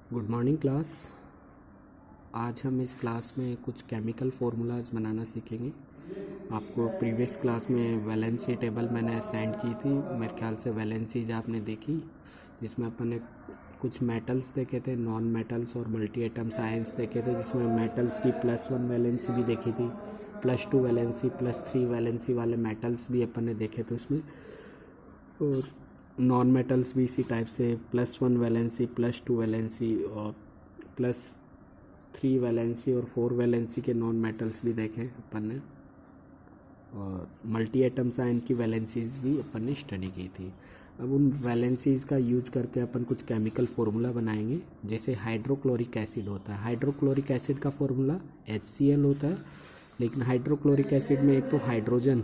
Good morning class. आज हम इस क्लास में कुछ केमिकल फार्मूलाज बनाना सीखेंगे। आपको प्रीवियस क्लास में वैलेंसी टेबल मैंने सेंड की थी, मेरे ख्याल से वैलेंसीज आपने देखी, जिसमें अपन ने कुछ मेटल्स देखे थे, नॉन मेटल्स और मल्टी एटम साइंस देखे थे, जिसमें मेटल्स की +1 वैलेंसी भी देखी थी, +2 वैलेंसी, +3 वैलेंसी वाले मेटल्स भी अपन ने देखे थे उसमें, और नॉन मेटल्स भी इसी टाइप से +1 वैलेंसी, +2 वैलेंसी और +3 वैलेंसी और 4 वैलेंसी के नॉन मेटल्स भी देखे अपन ने, और मल्टी एटम साइन की वैलेंसीज भी अपन ने स्टडी की थी। अब उन वैलेंसीज का यूज करके अपन कुछ केमिकल फार्मूला बनाएंगे। जैसे हाइड्रोक्लोरिक एसिड होता है, हाइड्रोक्लोरिक एसिड का फार्मूला HCl होता है, लेकिन हाइड्रोक्लोरिक एसिड में एक तो हाइड्रोजन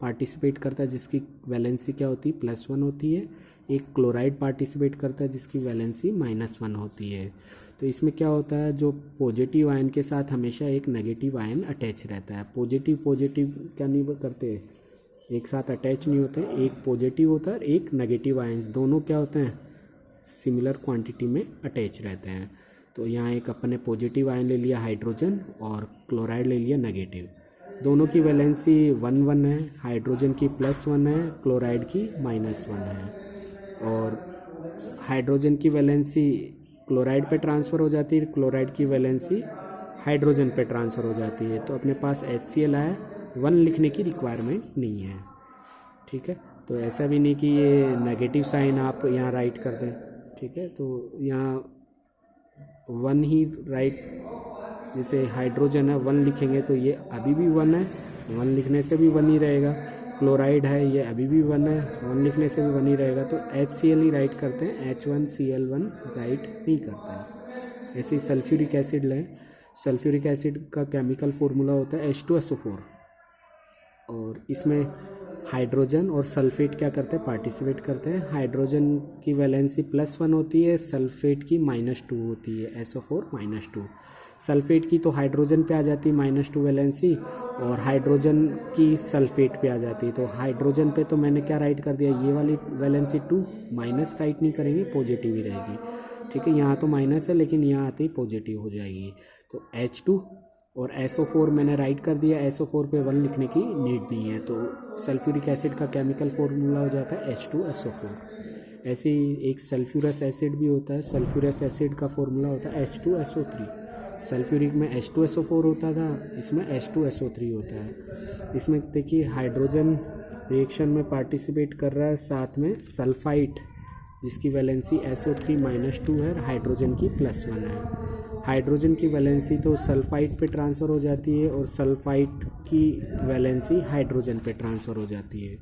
पार्टिसिपेट करता है जिसकी वैलेंसी क्या होती है, +1 होती है, एक क्लोराइड पार्टिसिपेट करता है जिसकी वैलेंसी -1 होती है। तो इसमें क्या होता है, जो पॉजिटिव आयन के साथ हमेशा एक नेगेटिव आयन अटैच रहता है। पॉजिटिव पॉजिटिव क्या नहीं करते, एक साथ अटैच नहीं होते, एक पॉजिटिव होता है, एक नेगेटिव आयन्स, दोनों क्या होते हैं, सिमिलर क्वांटिटी में अटैच रहते हैं। तो यहाँ एक अपन ने पॉजिटिव आयन ले लिया हाइड्रोजन और क्लोराइड ले लिया नेगेटिव, दोनों की वैलेंसी 1 1 है, हाइड्रोजन की +1 है, क्लोराइड की -1 है, और हाइड्रोजन की वैलेंसी क्लोराइड पे ट्रांसफ़र हो जाती है, क्लोराइड की वैलेंसी हाइड्रोजन पे ट्रांसफ़र हो जाती है। तो अपने पास HCl आया, 1 लिखने की रिक्वायरमेंट नहीं है, ठीक है। तो ऐसा भी नहीं कि ये नेगेटिव साइन आप यहाँ राइट कर दें, ठीक है। तो यहाँ 1 ही राइट, जैसे हाइड्रोजन है 1 लिखेंगे तो ये अभी भी 1 है, 1 लिखने से भी 1 ही रहेगा। क्लोराइड है ये अभी भी 1 है, 1 लिखने से भी 1 ही रहेगा। तो HCl ही राइट करते हैं, H1Cl1 राइट नहीं करते हैं। ऐसे ही सल्फ्यूरिक एसिड लें, सल्फ्यूरिक एसिड का केमिकल फार्मूला होता है H2SO4, और इसमें हाइड्रोजन और सल्फेट क्या करते हैं, पार्टिसिपेट करते हैं। हाइड्रोजन की वैलेंसी +1 होती है, सल्फेट की -2 होती है, SO4 -2। सल्फेट की तो हाइड्रोजन पे आ जाती है -2 वैलेंसी, और हाइड्रोजन की सल्फेट पे आ जाती है। तो हाइड्रोजन पे तो मैंने क्या राइट कर दिया, ये वाली वैलेंसी 2, माइनस राइट नहीं करेंगे, पॉजिटिव ही रहेगी, ठीक है। यहाँ तो माइनस है लेकिन यहाँ आते ही पॉजिटिव हो जाएगी। तो H2 और SO4 मैंने राइट कर दिया, SO4 पे 1 लिखने की नीड नहीं है। तो सल्फ्यूरिक एसिड का केमिकल फार्मूला हो जाता है H2SO4। ऐसे ही एक सल्फ्यूरस एसिड भी होता है, सल्फ्यूरस एसिड का फार्मूला होता है H2SO3। सल्फ्यूरिक में H2SO4 होता था, इसमें H2SO3 होता है। इसमें देखिए हाइड्रोजन रिएक्शन में पार्टिसिपेट कर रहा है, साथ में सल्फाइड जिसकी वैलेंसी SO3 -2 है, हाइड्रोजन की +1 है। हाइड्रोजन की वैलेंसी तो सल्फाइड पे ट्रांसफ़र हो जाती है, और सल्फाइड की वैलेंसी हाइड्रोजन पे ट्रांसफ़र हो जाती है।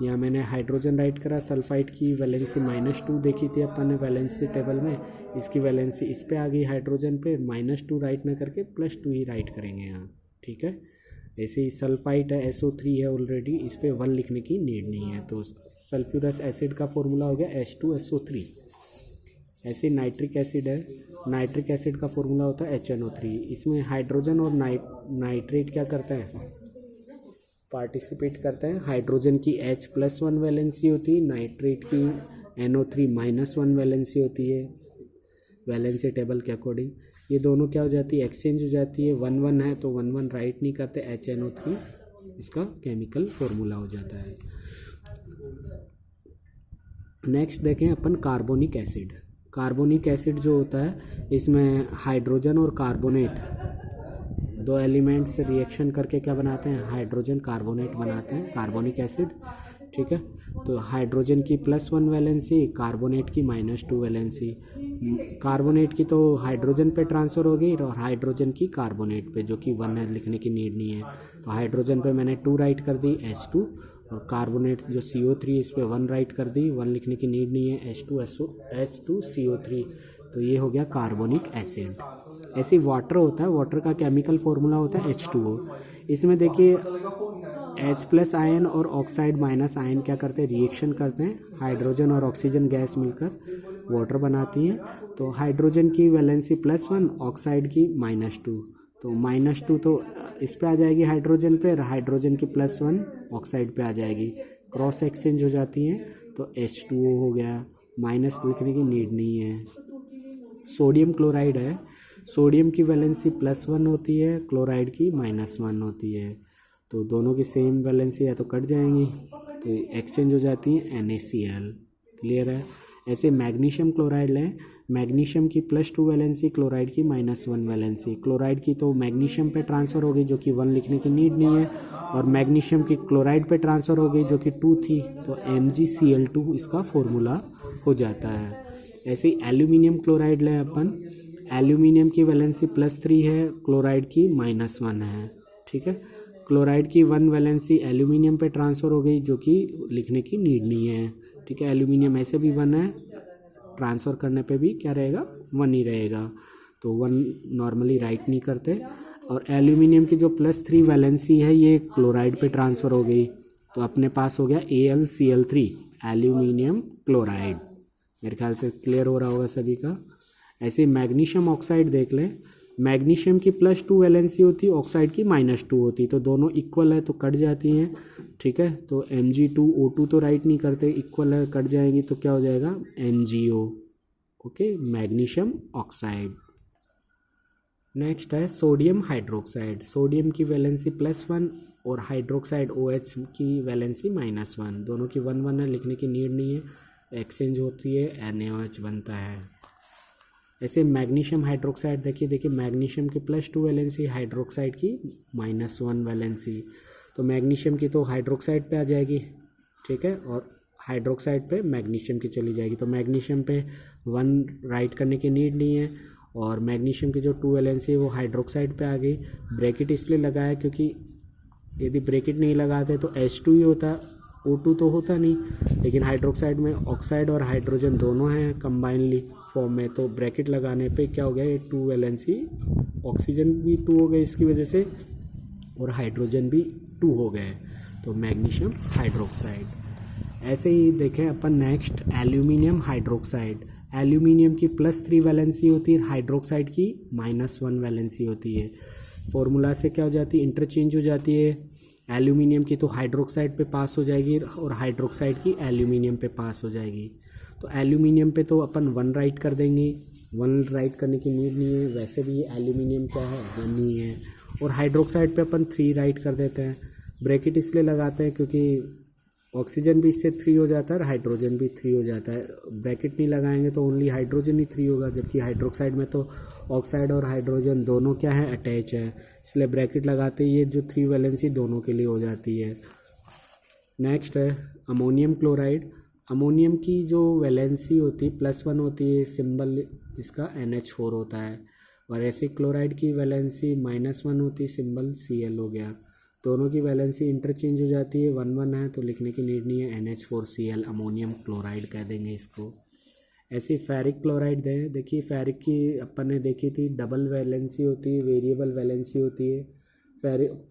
यहाँ मैंने हाइड्रोजन राइट करा, सल्फाइड की वैलेंसी -2 देखी थी अपन ने वैलेंसी टेबल में, इसकी वैलेंसी इस पे आ गई हाइड्रोजन पे, -2 राइट ना करके +2 ही राइट करेंगे यहाँ, ठीक है। ऐसे ही सल्फाइड है, SO3 है ऑलरेडी, इस पर 1 लिखने की नीड नहीं है। तो सल्फ्यूरस एसिड का फॉर्मूला हो गया H2SO3। ऐसे नाइट्रिक एसिड है, नाइट्रिक एसिड का फॉर्मूला होता है HNO3। इसमें हाइड्रोजन और नाइट्रेट क्या करते हैं, पार्टिसिपेट करते हैं। हाइड्रोजन की H+1 वैलेंसी होती है, नाइट्रेट की NO3 -1 वैलेंसी होती है, वैलेंसी टेबल के अकॉर्डिंग। ये दोनों क्या हो जाती है, एक्सचेंज हो जाती है। 1 1 है तो 1 1 राइट नहीं करते, HNO3 इसका केमिकल फॉर्मूला हो जाता है। नेक्स्ट देखें अपन कार्बोनिक एसिड। कार्बोनिक एसिड जो होता है, इसमें हाइड्रोजन और कार्बोनेट, दो एलिमेंट्स रिएक्शन करके क्या बनाते हैं, हाइड्रोजन कार्बोनेट बनाते हैं, कार्बोनिक एसिड, ठीक है। तो हाइड्रोजन की +1 वैलेंसी, कार्बोनेट की -2 वैलेंसी। कार्बोनेट की तो हाइड्रोजन पे ट्रांसफ़र हो गई, और हाइड्रोजन की कार्बोनेट पे, जो कि 1 है, लिखने की नीड नहीं है। तो हाइड्रोजन पे मैंने 2 राइट कर दी, H2, और कार्बोनेट जो CO3 इस पर 1 राइट कर दी, 1 लिखने की नीड नहीं है, H2CO3। तो ये हो गया कार्बोनिक एसिड। ऐसे वाटर होता है, वाटर का केमिकल फॉर्मूला होता है H2O। इसमें देखिए H+ आयन और ऑक्साइड माइनस आयन क्या करते हैं, रिएक्शन करते हैं, हाइड्रोजन और ऑक्सीजन गैस मिलकर वाटर बनाती हैं। तो हाइड्रोजन की वैलेंसी +1, ऑक्साइड की -2, तो -2 तो इस पे आ जाएगी हाइड्रोजन पे, हाइड्रोजन की +1 ऑक्साइड पे आ जाएगी, क्रॉस एक्सचेंज हो जाती हैं, तो H2O हो गया, माइनस लिखने की नीड नहीं है। सोडियम क्लोराइड है, सोडियम की वैलेंसी +1 होती है, क्लोराइड की -1 होती है। तो दोनों की सेम वैलेंसी है तो कट जाएंगी, तो एक्सचेंज हो जाती है NaCl। क्लियर है। ऐसे मैग्नीशियम क्लोराइड लें, मैग्नीशियम की +2 वैलेंसी, क्लोराइड की -1 वैलेंसी। क्लोराइड की तो मैग्नीशियम पे ट्रांसफ़र हो गई जो कि 1 लिखने की नीड नहीं है, और मैग्नीशियम की क्लोराइड पे ट्रांसफ़र हो गई जो कि 2 थी, तो MgCl2 इसका फॉर्मूला हो जाता है। ऐसे ही एल्यूमिनियम क्लोराइड लें अपन, एल्यूमिनियम की वैलेंसी +3 है, क्लोराइड की -1 है। ठीक है, क्लोराइड की 1 वैलेंसी एल्यूमिनियम पे ट्रांसफ़र हो गई जो कि लिखने की नीड नहीं है। ठीक है, एल्यूमिनियम ऐसे भी 1 है, ट्रांसफ़र करने पे भी क्या रहेगा, 1 ही रहेगा, तो 1 नॉर्मली राइट नहीं करते। और एल्यूमिनियम की जो +3 वैलेंसी है ये क्लोराइड पे ट्रांसफ़र हो गई, तो अपने पास हो गया AlCl3, एल्यूमिनियम क्लोराइड। मेरे ख्याल से क्लियर हो रहा होगा सभी का। ऐसे मैग्नीशियम ऑक्साइड देख लें, मैग्नीशियम की +2 वैलेंसी होती है, ऑक्साइड की -2 होती, तो दोनों इक्वल है तो कट जाती हैं। ठीक है, तो Mg2O2 तो राइट नहीं करते, इक्वल है कट जाएंगी, तो क्या हो जाएगा MgO। Okay, magnesium oxide. Next है सोडियम हाइड्रोक्साइड। सोडियम की वैलेंसी +1 और हाइड्रोक्साइड OH की वैलेंसी -1, दोनों की 1 है, लिखने की नीड नहीं है, एक्सचेंज होती है NaOH बनता है। ऐसे मैग्नीशियम हाइड्रोक्साइड देखिए मैग्नीशियम की +2 वैलेंसी, हाइड्रोक्साइड की -1 वैलेंसी, तो मैग्नीशियम की तो हाइड्रोक्साइड पे आ जाएगी। ठीक है, और हाइड्रोक्साइड पे मैग्नीशियम की चली जाएगी, तो मैग्नीशियम पे 1 राइट करने की नीड नहीं है, और मैग्नीशियम की जो 2 वैलेंसी है वो हाइड्रोक्साइड पे आ गई। ब्रैकेट इसलिए लगाया क्योंकि यदि ब्रैकेट नहीं लगाते तो H2 ही होता, O2 तो होता नहीं, लेकिन हाइड्रोक्साइड में ऑक्साइड और हाइड्रोजन दोनों हैं कंबाइनली फॉर्म में, तो ब्रैकेट लगाने पे क्या हो गया, ये 2 वैलेंसी, ऑक्सीजन भी 2 हो गए इसकी वजह से, और हाइड्रोजन भी 2 हो गए, तो मैग्नीशियम हाइड्रोक्साइड। ऐसे ही देखें अपन नेक्स्ट एल्यूमिनियम हाइड्रोक्साइड। एल्यूमिनियम की +3 वैलेंसी होती है, हाइड्रोक्साइड की -1 वैलेंसी होती है। फॉर्मूला से क्या हो जाती है, इंटरचेंज हो जाती है, एल्यूमिनियम की तो हाइड्रोक्साइड पे पास हो जाएगी और हाइड्रोक्साइड की एल्यूमिनियम पे पास हो जाएगी। तो एल्यूमिनियम पे तो अपन 1 राइट कर देंगे, 1 राइट करने की नीड नहीं है, वैसे भी एल्यूमिनियम क्या है, 1 ही है। और हाइड्रोक्साइड पे अपन 3 राइट कर देते हैं, ब्रैकेट इसलिए लगाते हैं क्योंकि ऑक्सीजन भी इससे 3 हो जाता है और हाइड्रोजन भी 3 हो जाता है। ब्रैकेट नहीं लगाएंगे तो ओनली हाइड्रोजन ही 3 होगा, जबकि हाइड्रोक्साइड में तो ऑक्साइड और हाइड्रोजन दोनों क्या है, अटैच है, इसलिए ब्रैकेट लगाते ही ये जो 3 वैलेंसी दोनों के लिए हो जाती है। नेक्स्ट है अमोनियम क्लोराइड। अमोनियम की जो वैलेंसी होती है +1 होती है, सिंबल इसका NH4 होता है, और ऐसे क्लोराइड की वैलेंसी -1 होती है, सिंबल Cl हो गया। दोनों की वैलेंसी इंटरचेंज हो जाती है, 1 है तो लिखने की नीड नहीं है, NH4Cl अमोनियम क्लोराइड कह देंगे इसको। ऐसी फेरिक क्लोराइड दें, देखिए फेरिक की अपन ने देखी थी डबल वैलेंसी होती है, वेरिएबल वैलेंसी होती है।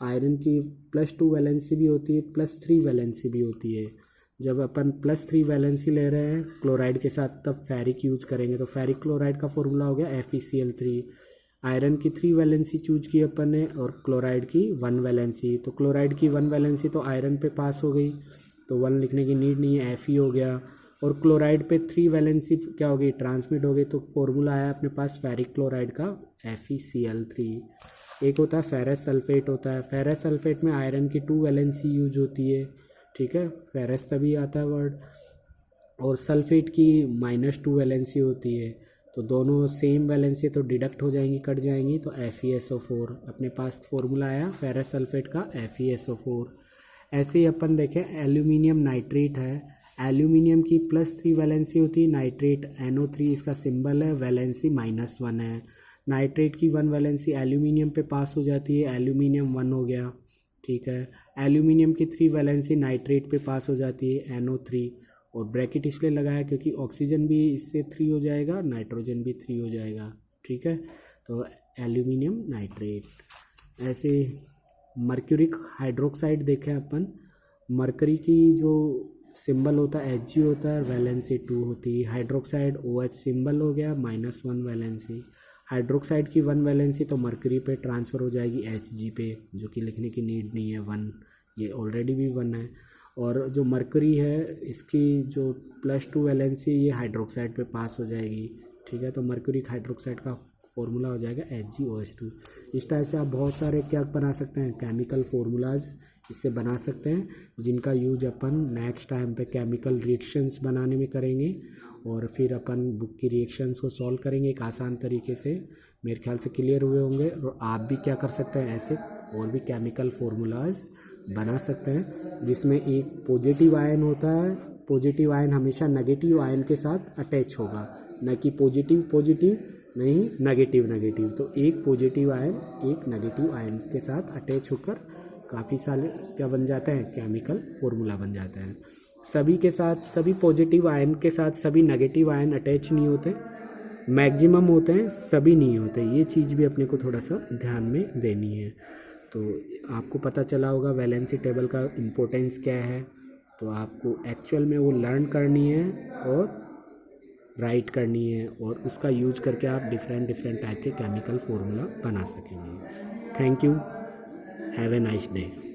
आयरन की +2 वैलेंसी भी होती है, +3 वैलेंसी भी होती है। जब अपन +3 वैलेंसी ले रहे हैं क्लोराइड के साथ तब फेरिक यूज करेंगे, तो फेरिक क्लोराइड का फॉर्मूला हो गया FeCl3। आयरन की 3 वैलेंसी चूज की अपन ने और क्लोराइड की 1 वैलेंसी, तो क्लोराइड की 1 वैलेंसी तो आयरन पे पास हो गई, तो 1 लिखने की नीड नहीं है, Fe हो गया। और क्लोराइड पे 3 वैलेंसी क्या हो गई, ट्रांसमिट हो गई, तो फॉर्मूला आया अपने पास फेरिक क्लोराइड का FeCl3। एक होता है फेरस सल्फेट होता है, फेरस सल्फेट में आयरन की 2 वैलेंसी यूज होती है। ठीक है, फेरस तभी आता है वर्ड, और सल्फेट की -2 वैलेंसी होती है, तो दोनों सेम वैलेंसी तो डिडक्ट हो जाएंगी, कट जाएंगी, तो FeSO4 अपने पास फॉर्मूला आया फेरस सल्फेट का FeSO4। ऐसे ही अपन देखें एल्यूमिनियम नाइट्रेट है, एल्यूमिनियम की +3 वैलेंसी होती है, नाइट्रेट NO3 इसका सिंबल है, वैलेंसी -1 है। नाइट्रेट की 1 वैलेंसी एल्यूमिनियम पे पास हो जाती है, एल्यूमिनियम 1 हो गया। ठीक है, एल्यूमिनियम की 3 वैलेंसी नाइट्रेट पे पास हो जाती है, NO3, और ब्रैकेट इसलिए लगाया क्योंकि ऑक्सीजन भी इससे 3 हो जाएगा, नाइट्रोजन भी 3 हो जाएगा। ठीक है, तो एल्यूमिनियम नाइट्रेट। ऐसे मर्क्यूरिक हाइड्रोक्साइड देखें अपन, मरकरी की जो सिंबल होता है Hg होता है, वैलेंसी 2 होती है। हाइड्रोक्साइड OH सिंबल हो गया, -1 वैलेंसी। हाइड्रोक्साइड की 1 वैलेंसी तो मरकरी पे ट्रांसफ़र हो जाएगी Hg पे, जो कि लिखने की नीड नहीं है, 1, ये ऑलरेडी भी 1 है। और जो मरकरी है इसकी जो +2 वैलेंसी ये हाइड्रोक्साइड पे पास हो जाएगी। ठीक है। तो मर्क्यूरिक हाइड्रोक्साइड का फॉर्मूला हो जाएगा HgOH2। इस टाइप से आप बहुत सारे क्या बना सकते हैं, केमिकल फार्मूलाज इससे बना सकते हैं, जिनका यूज अपन नेक्स्ट टाइम पे केमिकल रिएक्शंस बनाने में करेंगे और फिर अपन बुक की रिएक्शंस को सॉल्व करेंगे एक आसान तरीके से। मेरे ख्याल से क्लियर हुए होंगे। और आप भी क्या कर सकते हैं, ऐसे और भी केमिकल फार्मूलाज बना सकते हैं जिसमें एक पॉजिटिव आयन होता है। पॉजिटिव आयन हमेशा नेगेटिव आयन के साथ अटैच होगा, न कि पॉजिटिव पॉजिटिव नहीं नेगेटिव नेगेटिव। तो एक पॉजिटिव आयन एक नेगेटिव आयन के साथ अटैच होकर काफ़ी सारे क्या बन जाते हैं, केमिकल फार्मूला बन जाते हैं। सभी के साथ, सभी पॉजिटिव आयन के साथ सभी नेगेटिव आयन अटैच नहीं होते, मैक्सिमम होते हैं, सभी नहीं होते। ये चीज़ भी अपने को थोड़ा सा ध्यान में देनी है। तो आपको पता चला होगा वैलेंसी टेबल का इम्पोर्टेंस क्या है। तो आपको एक्चुअल में वो लर्न करनी है और राइट करनी है, और उसका यूज करके आप डिफरेंट डिफरेंट टाइप के केमिकल फार्मूला बना सकेंगे। Thank you, have a nice day.